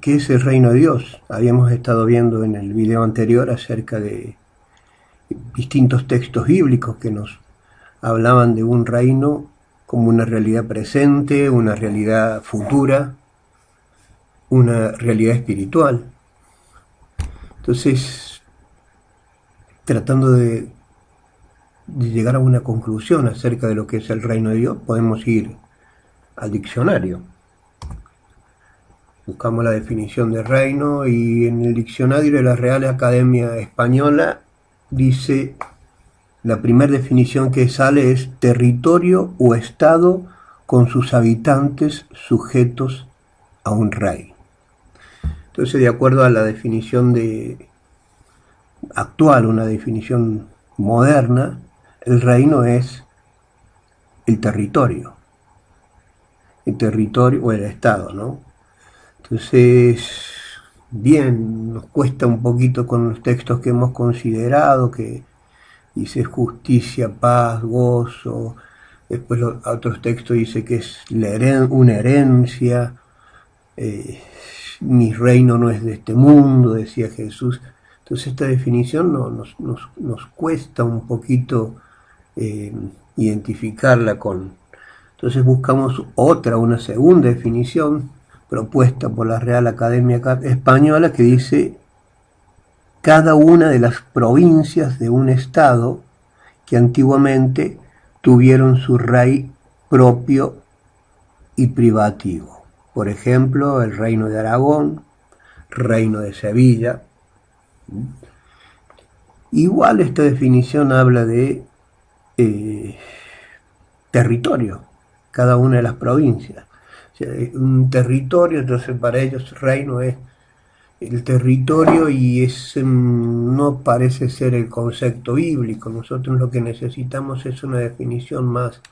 ¿Qué es el reino de Dios? Habíamos estado viendo en el video anterior acerca de distintos textos bíblicos que nos hablaban de un reino como una realidad presente, una realidad futura, una realidad espiritual. Entonces, tratando de llegar a una conclusión acerca de lo que es el reino de Dios, podemos ir al diccionario. Buscamos la definición de reino y en el diccionario de la Real Academia Española dice, la primera definición que sale es territorio o estado con sus habitantes sujetos a un rey. Entonces, de acuerdo a la definición actual, una definición moderna, el reino es el territorio o el estado, ¿no? Entonces, bien, nos cuesta un poquito con los textos que hemos considerado, que dice justicia, paz, gozo. Después otros textos dice que es una herencia, mi reino no es de este mundo, decía Jesús. Entonces esta definición nos cuesta un poquito identificarla con. Entonces buscamos una segunda definición propuesta por la Real Academia Española que dice cada una de las provincias de un estado que antiguamente tuvieron su rey propio y privativo. Por ejemplo, el reino de Aragón, reino de Sevilla. Igual esta definición habla de territorio, cada una de las provincias. O sea, un territorio, entonces para ellos reino es el territorio y ese no parece ser el concepto bíblico. Nosotros lo que necesitamos es una definición más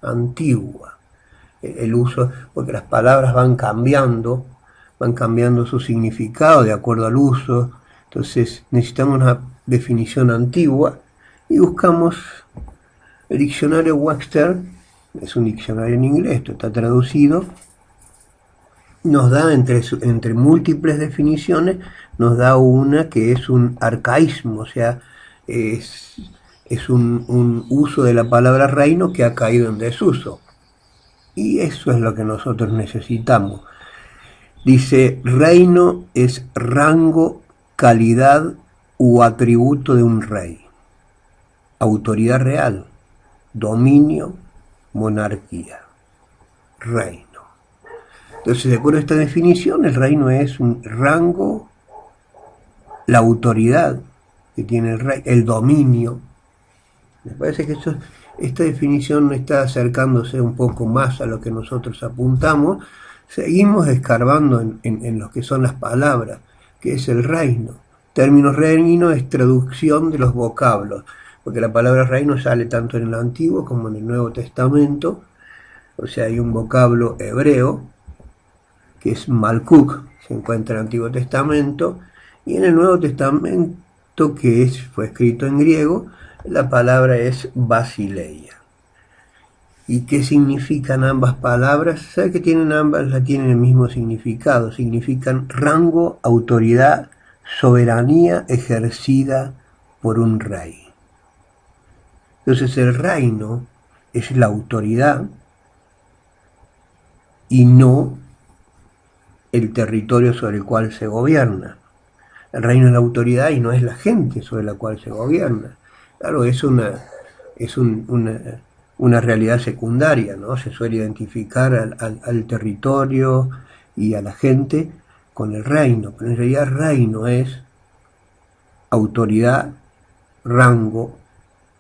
antigua. El uso, porque las palabras van cambiando su significado de acuerdo al uso. Entonces necesitamos una definición antigua y buscamos el diccionario Webster, es un diccionario en inglés, esto está traducido, nos da entre múltiples definiciones, nos da una que es un arcaísmo, o sea, es un uso de la palabra reino que ha caído en desuso. Y eso es lo que nosotros necesitamos. Dice, reino es rango, calidad u atributo de un rey. Autoridad real, dominio, monarquía, reino. Entonces, de acuerdo a esta definición, el reino es un rango, la autoridad que tiene el rey, el dominio. Me parece que esta definición está acercándose un poco más a lo que nosotros apuntamos. Seguimos escarbando en lo que son las palabras, que es el reino. Término reino es traducción de los vocablos, porque la palabra reino sale tanto en el Antiguo como en el Nuevo Testamento. O sea, hay un vocablo hebreo, que es Malkuk, se encuentra en el Antiguo Testamento, y en el Nuevo Testamento, que fue escrito en griego, la palabra es basileia. ¿Y qué significan ambas palabras? ¿Sabe que tienen ambas? Tienen el mismo significado. Significan rango, autoridad, soberanía ejercida por un rey. Entonces el reino es la autoridad y no el territorio sobre el cual se gobierna. El reino es la autoridad y no es la gente sobre la cual se gobierna. Claro, es una realidad secundaria, ¿no? Se suele identificar al territorio y a la gente con el reino, pero en realidad reino es autoridad, rango,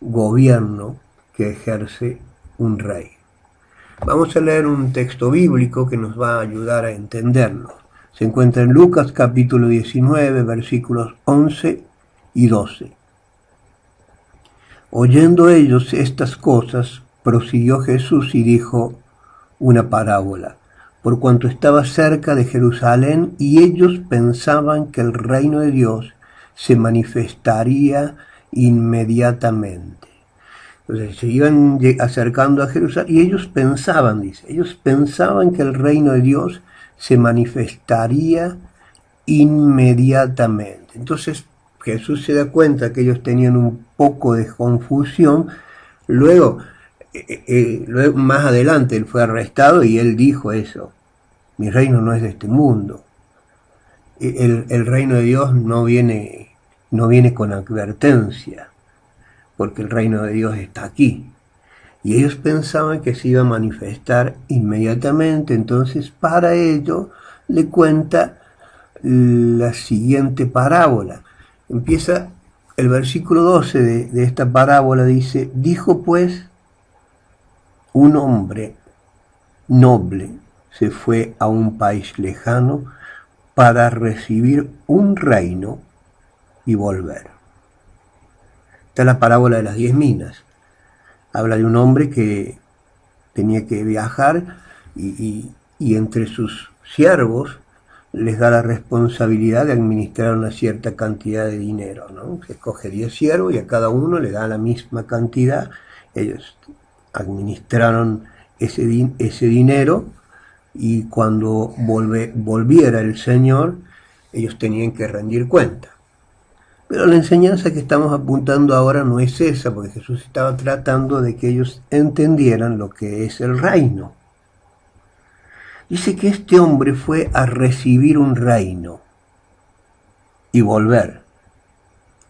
gobierno que ejerce un rey. Vamos a leer un texto bíblico que nos va a ayudar a entenderlo. Se encuentra en Lucas capítulo 19, versículos 11 y 12. Oyendo ellos estas cosas, prosiguió Jesús y dijo una parábola, por cuanto estaba cerca de Jerusalén y ellos pensaban que el reino de Dios se manifestaría inmediatamente. Entonces se iban acercando a Jerusalén y ellos pensaban que el reino de Dios se manifestaría inmediatamente. Entonces Jesús se da cuenta que ellos tenían un poco de confusión. Luego, luego más adelante él fue arrestado y él dijo eso: mi reino no es de este mundo. El reino de Dios no viene con advertencia, porque el reino de Dios está aquí. Y ellos pensaban que se iba a manifestar inmediatamente. Entonces para ello le cuenta la siguiente parábola. Empieza el versículo 12 de esta parábola, dice: dijo pues un hombre noble se fue a un país lejano para recibir un reino y volver. Esta es la parábola de las 10 minas. Habla de un hombre que tenía que viajar y entre sus siervos les da la responsabilidad de administrar una cierta cantidad de dinero, ¿no? Se escoge 10 siervos y a cada uno le da la misma cantidad. Ellos administraron ese dinero, y cuando volviera el Señor, ellos tenían que rendir cuenta. Pero la enseñanza que estamos apuntando ahora no es esa, porque Jesús estaba tratando de que ellos entendieran lo que es el reino. Dice que este hombre fue a recibir un reino y volver.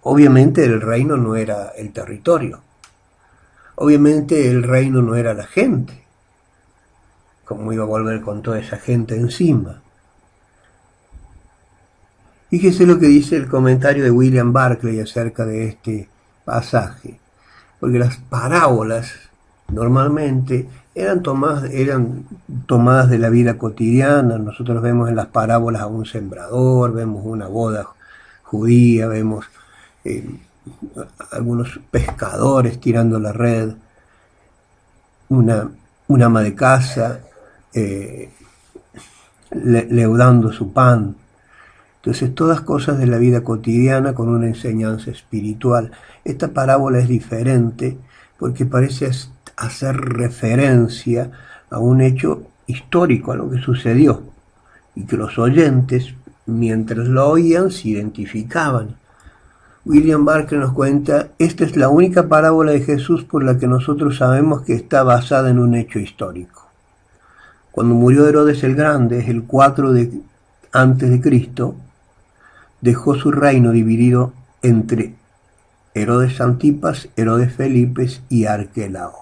Obviamente el reino no era el territorio. Obviamente el reino no era la gente. ¿Cómo iba a volver con toda esa gente encima? Fíjese lo que dice el comentario de William Barclay acerca de este pasaje. Porque las parábolas normalmente eran tomadas de la vida cotidiana. Nosotros vemos en las parábolas a un sembrador, vemos una boda judía, vemos algunos pescadores tirando la red, una ama de casa leudando su pan. Entonces, todas cosas de la vida cotidiana con una enseñanza espiritual. Esta parábola es diferente porque parece hacer referencia a un hecho histórico, a lo que sucedió, y que los oyentes, mientras lo oían, se identificaban. William Barclay nos cuenta: esta es la única parábola de Jesús por la que nosotros sabemos que está basada en un hecho histórico. Cuando murió Herodes el Grande, el 4 antes de Cristo, dejó su reino dividido entre Herodes Antipas, Herodes Felipe y Arquelao.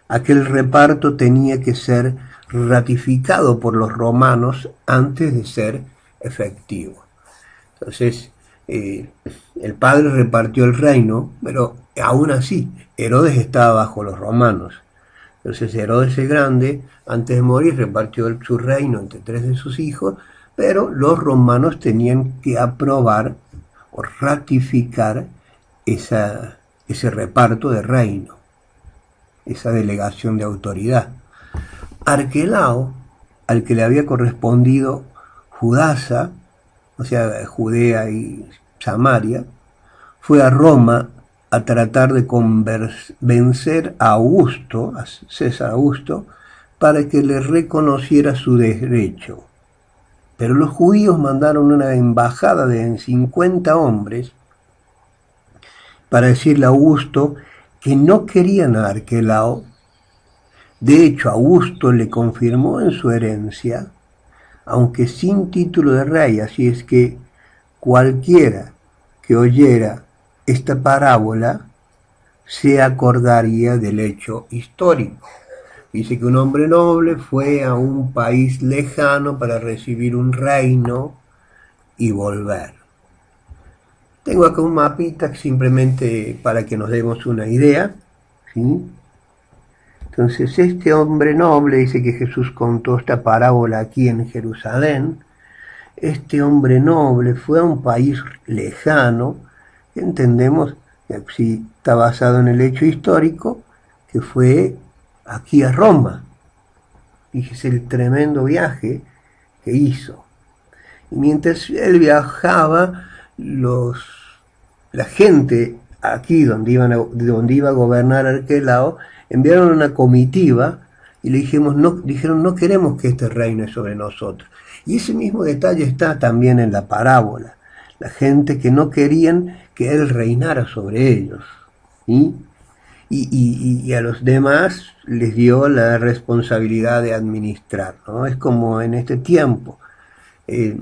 Aquel reparto tenía que ser ratificado por los romanos antes de ser efectivo. Entonces, el padre repartió el reino, pero aún así Herodes estaba bajo los romanos. Entonces Herodes el Grande, antes de morir, repartió su reino entre 3 de sus hijos, pero los romanos tenían que aprobar o ratificar ese reparto de reino, esa delegación de autoridad. Arquelao, al que le había correspondido Judasa, o sea, Judea y Samaria, fue a Roma a tratar de convencer a Augusto, a César Augusto, para que le reconociera su derecho. Pero los judíos mandaron una embajada de 50 hombres para decirle a Augusto que no querían a Arquelao. De hecho, Augusto le confirmó en su herencia, aunque sin título de rey. Así es que cualquiera que oyera esta parábola se acordaría del hecho histórico. Dice que un hombre noble fue a un país lejano para recibir un reino y volver. Tengo acá un mapita simplemente para que nos demos una idea, ¿sí? Entonces, este hombre noble, dice que Jesús contó esta parábola aquí en Jerusalén. Este hombre noble fue a un país lejano, que entendemos que sí está basado en el hecho histórico, que fue aquí a Roma. Fíjese el tremendo viaje que hizo. Y mientras él viajaba, la gente aquí donde iba a gobernar Arquelao enviaron una comitiva Y le dijimos, no, dijeron, no queremos que este reine sobre nosotros. Y ese mismo detalle está también en la parábola. La gente que no querían que él reinara sobre ellos. ¿Sí? Y a los demás les dio la responsabilidad de administrar, ¿no? Es como en este tiempo. Eh,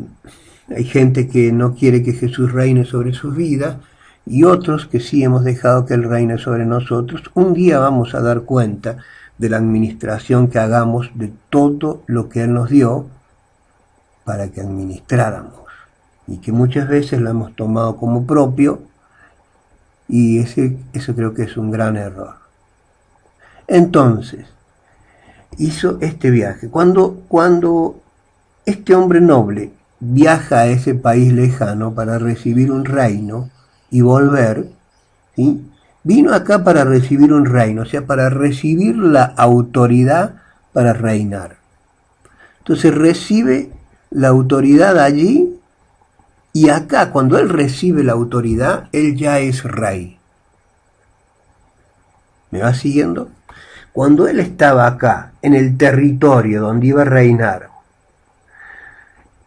Hay gente que no quiere que Jesús reine sobre sus vidas y otros que sí hemos dejado que Él reine sobre nosotros. Un día vamos a dar cuenta de la administración que hagamos de todo lo que Él nos dio para que administráramos y que muchas veces lo hemos tomado como propio y eso creo que es un gran error. Entonces, hizo este viaje. Cuando este hombre noble viaja a ese país lejano para recibir un reino y volver, ¿sí? Vino acá para recibir un reino, o sea, para recibir la autoridad para reinar. Entonces recibe la autoridad allí y acá, cuando él recibe la autoridad, él ya es rey. ¿Me va siguiendo? Cuando él estaba acá, en el territorio donde iba a reinar,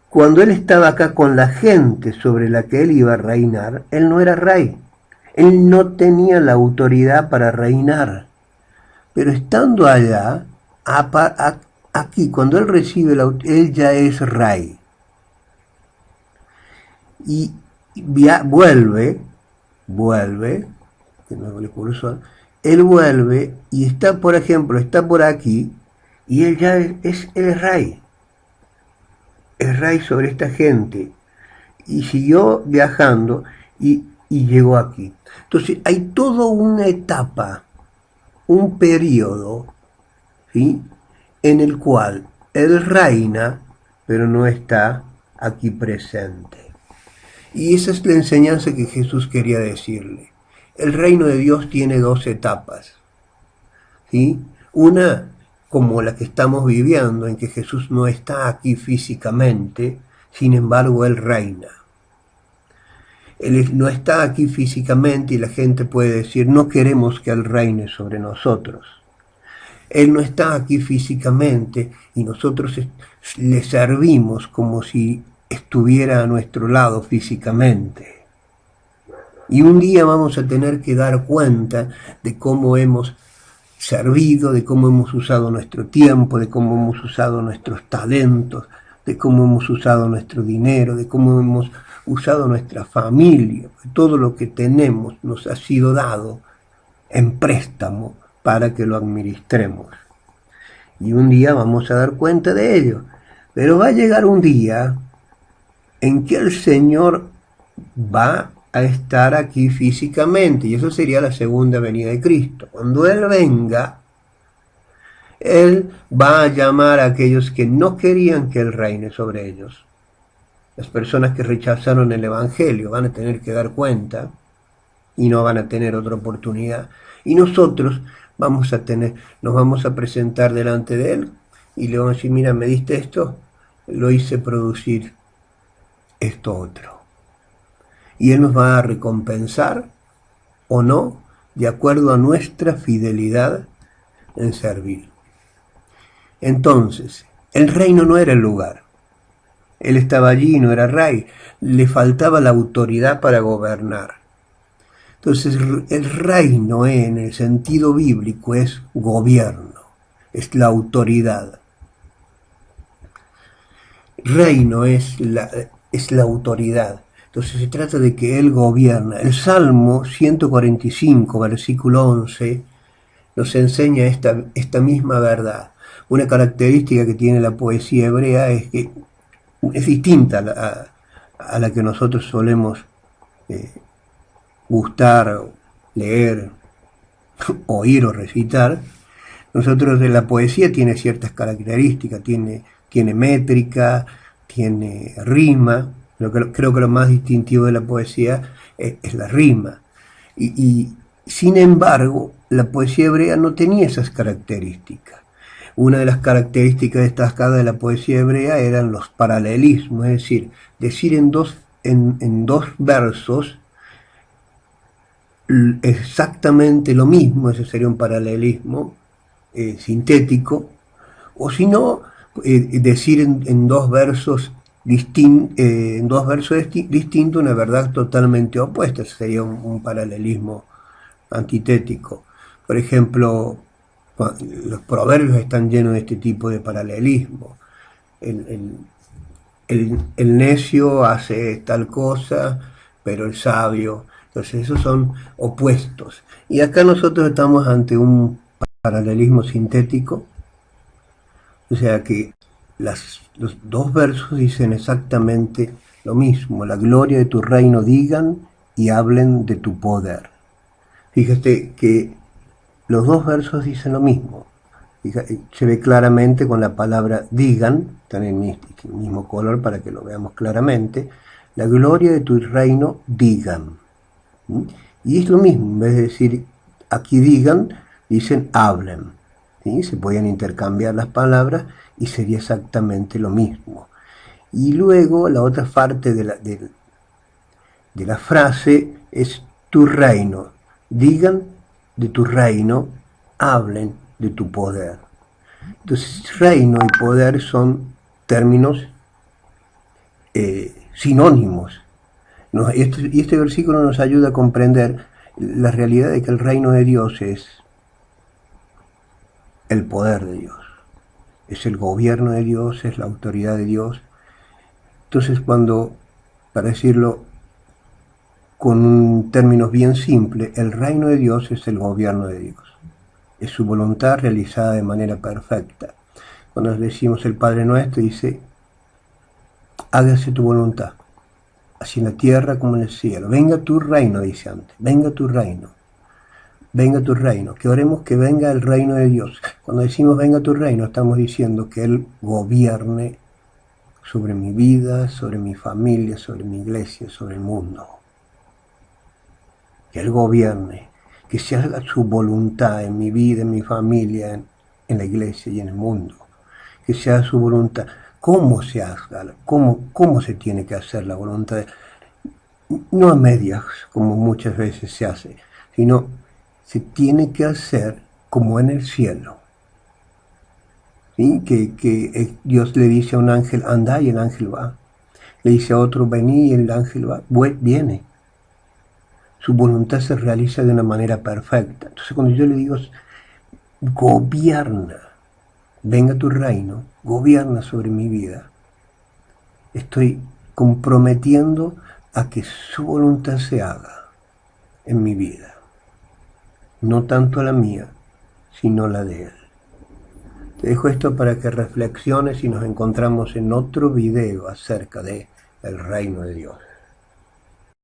cuando él estaba acá con la gente sobre la que él iba a reinar, él no era rey. Él no tenía la autoridad para reinar. Pero estando allá, aquí, cuando él recibe la autoridad, él ya es rey. Y vuelve, que no el cursor, él vuelve y está, por ejemplo, está por aquí, y él ya es el rey. Es rey sobre esta gente. Y siguió viajando y llegó aquí. Entonces hay toda una etapa, un periodo, ¿sí? En el cual él reina, pero no está aquí presente. Y esa es la enseñanza que Jesús quería decirle. El reino de Dios tiene dos etapas, ¿sí? Una como la que estamos viviendo, en que Jesús no está aquí físicamente, sin embargo Él reina. Él no está aquí físicamente y la gente puede decir, no queremos que Él reine sobre nosotros. Él no está aquí físicamente y nosotros le servimos como si estuviera a nuestro lado físicamente. Y un día vamos a tener que dar cuenta de cómo hemos servido, de cómo hemos usado nuestro tiempo, de cómo hemos usado nuestros talentos, de cómo hemos usado nuestro dinero, de cómo hemos usado nuestra familia. Todo lo que tenemos nos ha sido dado en préstamo para que lo administremos. Y un día vamos a dar cuenta de ello. Pero va a llegar un día en que el Señor va a estar aquí físicamente, y eso sería la segunda venida de Cristo. Cuando Él venga, Él va a llamar a aquellos que no querían que Él reine sobre ellos. Las personas que rechazaron el Evangelio van a tener que dar cuenta y no van a tener otra oportunidad. Y nosotros nos vamos a presentar delante de Él y le vamos a decir, mira, me diste esto, lo hice producir esto otro. Y Él nos va a recompensar o no, de acuerdo a nuestra fidelidad en servir. Entonces, el reino no era el lugar. Él estaba allí y no era rey. Le faltaba la autoridad para gobernar. Entonces, el reino en el sentido bíblico es gobierno, es la autoridad. Reino es la autoridad. Entonces se trata de que Él gobierna. El Salmo 145, versículo 11, nos enseña esta misma verdad. Una característica que tiene la poesía hebrea es que es distinta a la que nosotros solemos gustar, leer, oír o recitar. Nosotros de la poesía tiene ciertas características, tiene métrica, tiene rima. Creo que lo más distintivo de la poesía es la rima. Y sin embargo, la poesía hebrea no tenía esas características. Una de las características destacadas de la poesía hebrea eran los paralelismos, es decir en dos versos exactamente lo mismo. Ese sería un paralelismo sintético, O si no, decir en dos versos distintos una verdad totalmente opuesta, sería un paralelismo antitético. Por ejemplo, los proverbios están llenos de este tipo de paralelismo. El, el- el necio hace tal cosa, pero el sabio. Entonces esos son opuestos. Y acá nosotros estamos ante un paralelismo sintético, o sea que los dos versos dicen exactamente lo mismo. La gloria de tu reino digan y hablen de tu poder. Fíjate que los dos versos dicen lo mismo. Se ve claramente con la palabra digan, están en el mismo color para que lo veamos claramente. La gloria de tu reino digan. ¿Mm? Y es lo mismo, en vez de decir aquí digan, dicen hablen. ¿Sí? Se pueden intercambiar las palabras y sería exactamente lo mismo. Y luego la otra parte de la frase es tu reino. Digan de tu reino, hablen de tu poder. Entonces, reino y poder son términos sinónimos. Y este versículo nos ayuda a comprender la realidad de que el reino de Dios es el poder de Dios, es el gobierno de Dios, es la autoridad de Dios. Entonces, cuando, para decirlo con términos bien simples, el reino de Dios es el gobierno de Dios, es su voluntad realizada de manera perfecta. Cuando decimos el Padre Nuestro, dice, hágase tu voluntad, así en la tierra como en el cielo. Venga tu reino, dice antes, venga tu reino, venga tu reino. Que oremos que venga el reino de Dios. Cuando decimos venga tu reino, estamos diciendo que Él gobierne sobre mi vida, sobre mi familia, sobre mi iglesia, sobre el mundo. Que Él gobierne, que se haga su voluntad en mi vida, en mi familia, en la iglesia y en el mundo. Que se haga su voluntad. ¿Cómo se haga? ¿Cómo se tiene que hacer la voluntad? No a medias, como muchas veces se hace, sino se tiene que hacer como en el cielo. ¿Sí? Que Dios le dice a un ángel, anda y el ángel va. Le dice a otro, vení y el ángel va, viene. Su voluntad se realiza de una manera perfecta. Entonces cuando yo le digo, gobierna, venga tu reino, gobierna sobre mi vida, estoy comprometiendo a que su voluntad se haga en mi vida. No tanto la mía, sino la de Él. Te dejo esto para que reflexiones y nos encontramos en otro video acerca de el reino de Dios.